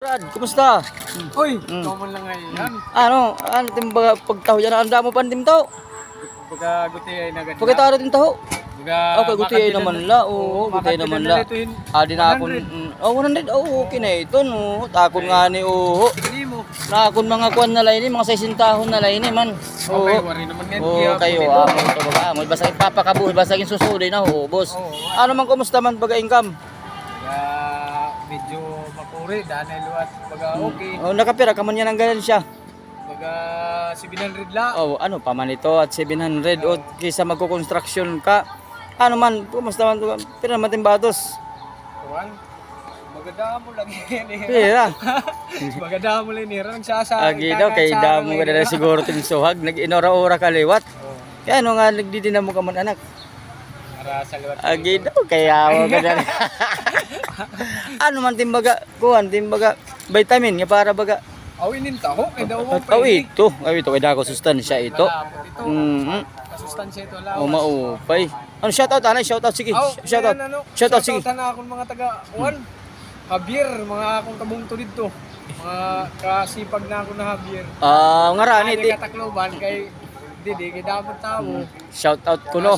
Brad, kumusta? Uy, common lang ngayon. Ano timbaga pagtaho yan ang damo pandim to. Pagka guti ay naganda. Pagkataro din taho. Pagka Okay, guti ay naman la. Oo, guti ay naman la. Adi na akon. Oh, 100. Oh, okay na ito no. Takon nga ni oo. Hindi mo. Na akon mga kuan na lain, mga 60 tahon na lain man. Okay, wari naman yan. Oo, kayo amo to baga. Mo basta ipapakabuhi basta kin susuday na ho, boss. Ano man kumusta man baga income? Medyo makuri, danay luwat. Baga okay. Oh, nakapira ka man yan ang ganyan siya. Baga 700 la. Oh, ano pa man ito at 700 o kisa magko-construction ka. Ano man, kumusta man to? Pira naman timbatos. Kuwan. Maganda mo lang yan eh. Pira. Maganda mo lang yan. Nagsasari. Agi daw kay damo ka na siguro tin suhag, nag-inora-ora ka liwat. Kaya ano nga nagdidinamo ka man anak. Para sa liwat. Agi daw kaya mo ka na. Ano man timbaga, kuan timbaga vitamin nga para baga. Awinin taho kay daw mo. Ito kay dako sustansya ito. Kasustansya ito lawas. O maupay. Ano shoutout anay, shoutout sige. Shoutout. Shoutout sige. Shoutout na akong mga taga Juan. Javier, mga akong kabungto dito. Mga kasipag na ako na Javier. Ngarani Di katakloban kay Didi kay dapat tao. Shoutout ko no.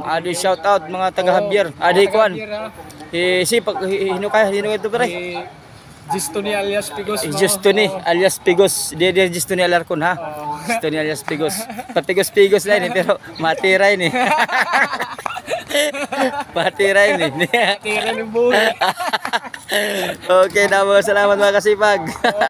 Adi shoutout mga taga Javier. Adi kuan. Si pag hinukay ito pre. Gistoni alias Pigos. Gistoni alias Pigos. Dia Gistoni Alarcon ha. Gistoni alias Pigos. Papigos-pigos lang eh pero matiray ni. Matiray ni. Tira ng buhay. Okay, salamat mga kasipag.